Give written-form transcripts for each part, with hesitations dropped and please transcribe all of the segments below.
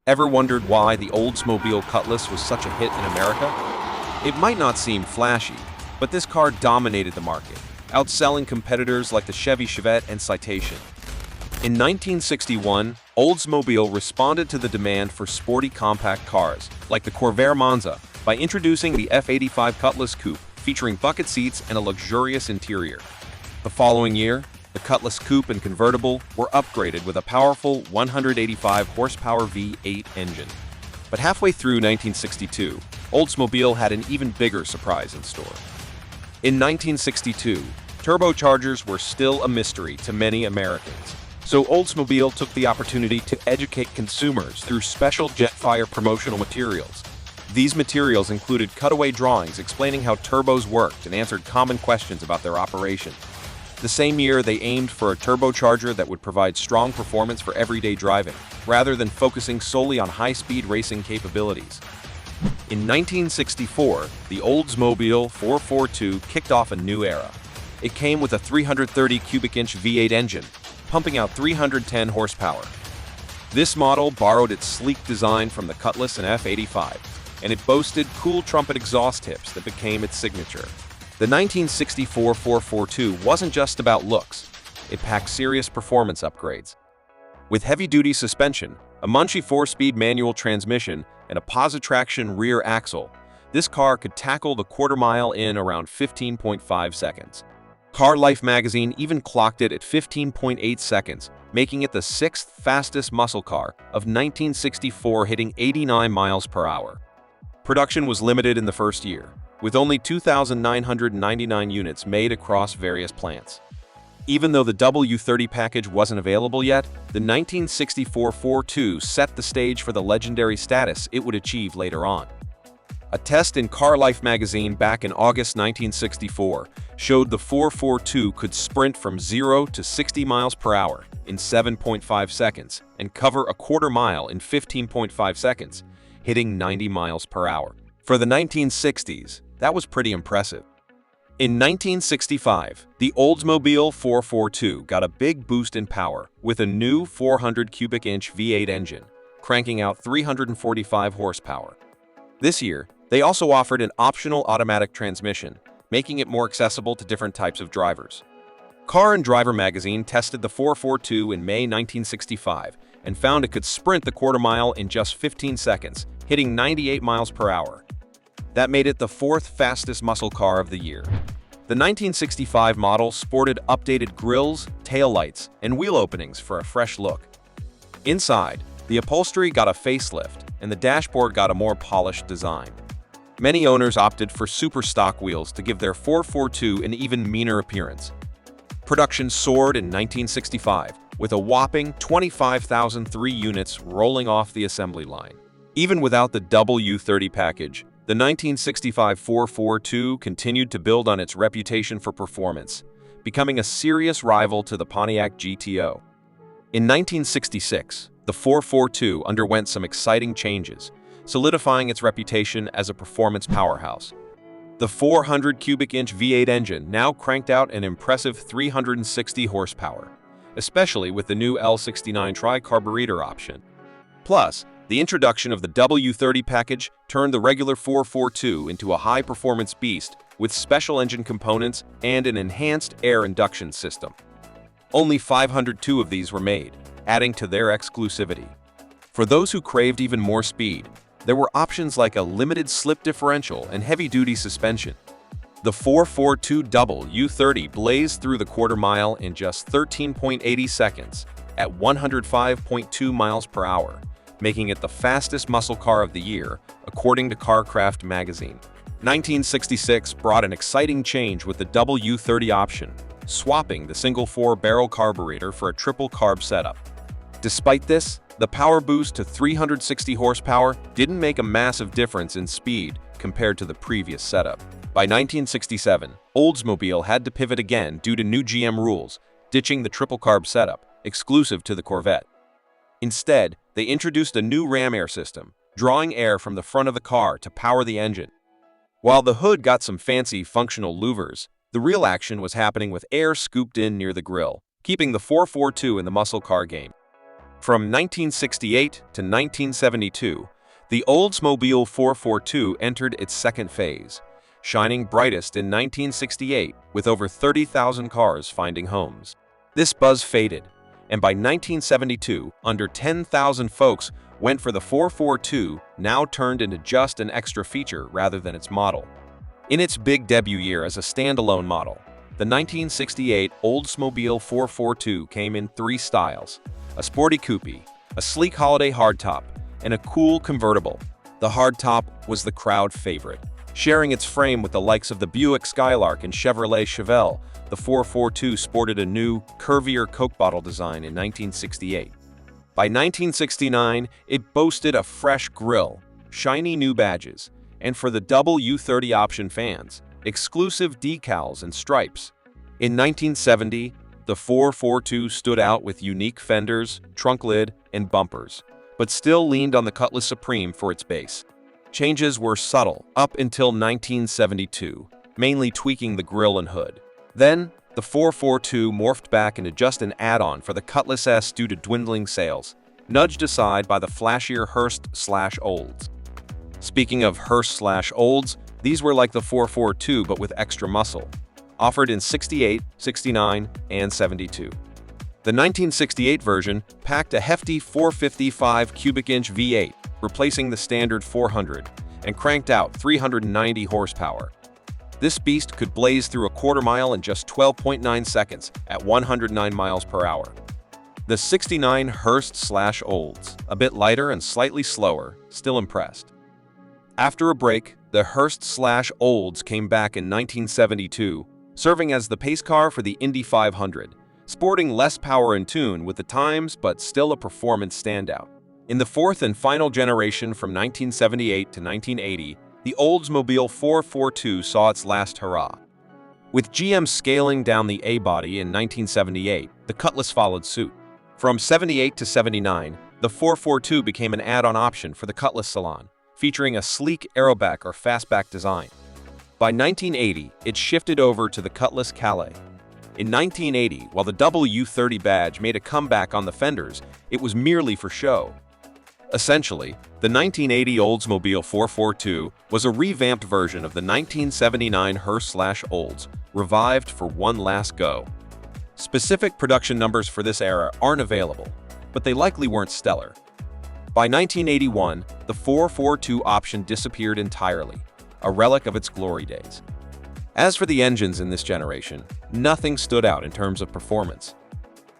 Ever wondered why the Oldsmobile Cutlass was such a hit in America? It might not seem flashy, but this car dominated the market, outselling competitors like the Chevy Chevette and Citation. In 1961, Oldsmobile responded to the demand for sporty compact cars, like the Corvair Monza, by introducing the F85 Cutlass Coupe, featuring bucket seats and a luxurious interior. The following year, the Cutlass Coupe and convertible were upgraded with a powerful 185 horsepower V8 engine. But halfway through 1962, Oldsmobile had an even bigger surprise in store. In 1962, turbochargers were still a mystery to many Americans, so Oldsmobile took the opportunity to educate consumers through special Jetfire promotional materials. These materials included cutaway drawings explaining how turbos worked and answered common questions about their operation. The same year, they aimed for a turbocharger that would provide strong performance for everyday driving, rather than focusing solely on high-speed racing capabilities. In 1964, the Oldsmobile 442 kicked off a new era. It came with a 330 cubic inch V8 engine, pumping out 310 horsepower. This model borrowed its sleek design from the Cutlass and F85, and it boasted cool trumpet exhaust tips that became its signature. The 1964 442 wasn't just about looks, it packed serious performance upgrades. With heavy-duty suspension, a munchy 4-speed manual transmission, and a positive-traction rear axle, this car could tackle the quarter-mile in around 15.5 seconds. Car Life magazine even clocked it at 15.8 seconds, making it the sixth fastest muscle car of 1964, hitting 89 miles per hour. Production was limited in the first year, with only 2,999 units made across various plants. Even though the W30 package wasn't available yet, the 1964 4.2 set the stage for the legendary status it would achieve later on. A test in Car Life magazine back in August 1964 showed the 442 could sprint from 0 to 60 miles per hour in 7.5 seconds and cover a quarter mile in 15.5 seconds, hitting 90 miles per hour. For the 1960s, that was pretty impressive. In 1965, the Oldsmobile 442 got a big boost in power with a new 400 cubic inch V8 engine, cranking out 345 horsepower. This year, they also offered an optional automatic transmission, making it more accessible to different types of drivers. Car and Driver magazine tested the 442 in May 1965 and found it could sprint the quarter mile in just 15 seconds, hitting 98 miles per hour. That made it the fourth fastest muscle car of the year. The 1965 model sported updated grills, taillights, and wheel openings for a fresh look. Inside, the upholstery got a facelift, and the dashboard got a more polished design. Many owners opted for super stock wheels to give their 442 an even meaner appearance. Production soared in 1965, with a whopping 25,003 units rolling off the assembly line. Even without the W30 package, the 1965 442 continued to build on its reputation for performance, becoming a serious rival to the Pontiac GTO. In 1966, the 442 underwent some exciting changes, solidifying its reputation as a performance powerhouse. The 400 cubic inch V8 engine now cranked out an impressive 360 horsepower, especially with the new L69 tri-carburetor option. Plus, the introduction of the W30 package turned the regular 442 into a high-performance beast with special engine components and an enhanced air induction system. Only 502 of these were made, adding to their exclusivity. For those who craved even more speed, there were options like a limited slip differential and heavy-duty suspension. The 442 U30 blazed through the quarter mile in just 13.80 seconds at 105.2 miles per hour, making it the fastest muscle car of the year, according to CarCraft magazine. 1966 brought an exciting change with the W30 option, swapping the single 4-barrel carburetor for a triple carb setup. Despite this, the power boost to 360 horsepower didn't make a massive difference in speed compared to the previous setup. By 1967, Oldsmobile had to pivot again due to new GM rules, ditching the triple carb setup, exclusive to the Corvette. Instead, they introduced a new ram air system, drawing air from the front of the car to power the engine. While the hood got some fancy functional louvers, the real action was happening with air scooped in near the grille, keeping the 442 in the muscle car game. From 1968 to 1972, the Oldsmobile 442 entered its second phase, shining brightest in 1968 with over 30,000 cars finding homes. This buzz faded, and by 1972, under 10,000 folks went for the 442, now turned into just an extra feature rather than its model. In its big debut year as a standalone model, the 1968 Oldsmobile 442 came in three styles: a sporty coupe, a sleek holiday hardtop, and a cool convertible. The hardtop was the crowd favorite. Sharing its frame with the likes of the Buick Skylark and Chevrolet Chevelle, the 442 sported a new, curvier Coke bottle design in 1968. By 1969, it boasted a fresh grille, shiny new badges, and for the double U30 option fans, exclusive decals and stripes. In 1970, the 442 stood out with unique fenders, trunk lid, and bumpers, but still leaned on the Cutlass Supreme for its base. Changes were subtle up until 1972, mainly tweaking the grille and hood. Then, the 442 morphed back into just an add-on for the Cutlass S due to dwindling sales, nudged aside by the flashier Hurst/Olds. Speaking of Hurst/Olds, these were like the 442 but with extra muscle, offered in 68, 69, and 72. The 1968 version packed a hefty 455 cubic inch V8, replacing the standard 400, and cranked out 390 horsepower. This beast could blaze through a quarter mile in just 12.9 seconds at 109 miles per hour. The 69 Hurst/Olds, a bit lighter and slightly slower, still impressed. After a break, the Hurst/Olds came back in 1972, serving as the pace car for the Indy 500, sporting less power in tune with the times but still a performance standout. In the fourth and final generation from 1978 to 1980, the Oldsmobile 442 saw its last hurrah. With GM scaling down the A-body in 1978, the Cutlass followed suit. From 78 to 79, the 442 became an add-on option for the Cutlass Salon, featuring a sleek aeroback or fastback design. By 1980, it shifted over to the Cutlass Calais. In 1980, while the W30 badge made a comeback on the fenders, it was merely for show. Essentially, the 1980 Oldsmobile 442 was a revamped version of the 1979 Hurst/Olds, revived for one last go. Specific production numbers for this era aren't available, but they likely weren't stellar. By 1981, the 442 option disappeared entirely, a relic of its glory days. As for the engines in this generation, nothing stood out in terms of performance.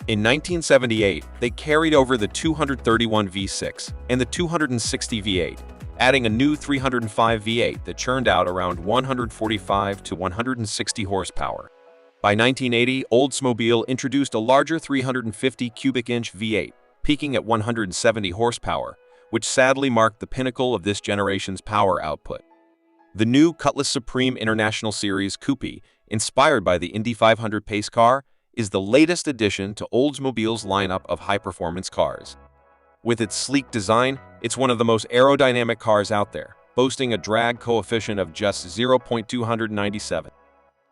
In 1978, they carried over the 231 V6 and the 260 V8, adding a new 305 V8 that churned out around 145 to 160 horsepower. By 1980, Oldsmobile introduced a larger 350 cubic inch V8, peaking at 170 horsepower, which sadly marked the pinnacle of this generation's power output. The new Cutlass Supreme International Series Coupe, inspired by the Indy 500 pace car, is the latest addition to Oldsmobile's lineup of high-performance cars. With its sleek design, it's one of the most aerodynamic cars out there, boasting a drag coefficient of just 0.297.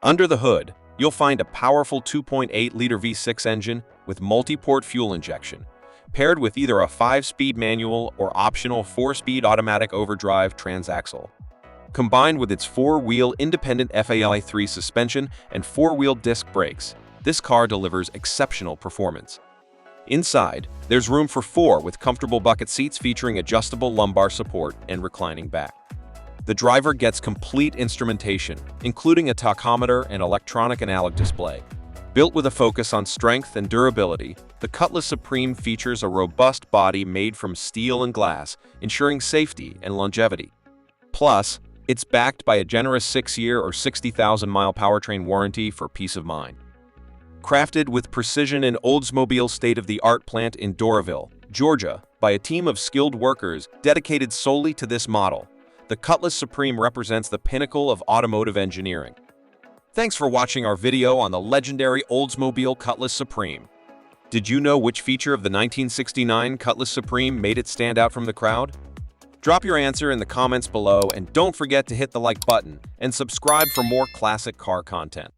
Under the hood, you'll find a powerful 2.8-liter V6 engine with multi-port fuel injection, paired with either a 5-speed manual or optional 4-speed automatic overdrive transaxle. Combined with its 4-wheel independent FAI3 suspension and 4-wheel disc brakes, this car delivers exceptional performance. Inside, there's room for 4 with comfortable bucket seats featuring adjustable lumbar support and reclining back. The driver gets complete instrumentation, including a tachometer and electronic analog display. Built with a focus on strength and durability, the Cutlass Supreme features a robust body made from steel and glass, ensuring safety and longevity. Plus, it's backed by a generous 6-year or 60,000-mile powertrain warranty for peace of mind. Crafted with precision in Oldsmobile's state-of-the-art plant in Doraville, Georgia, by a team of skilled workers dedicated solely to this model, the Cutlass Supreme represents the pinnacle of automotive engineering. Thanks for watching our video on the legendary Oldsmobile Cutlass Supreme. Did you know which feature of the 1969 Cutlass Supreme made it stand out from the crowd? Drop your answer in the comments below, and don't forget to hit the like button and subscribe for more classic car content.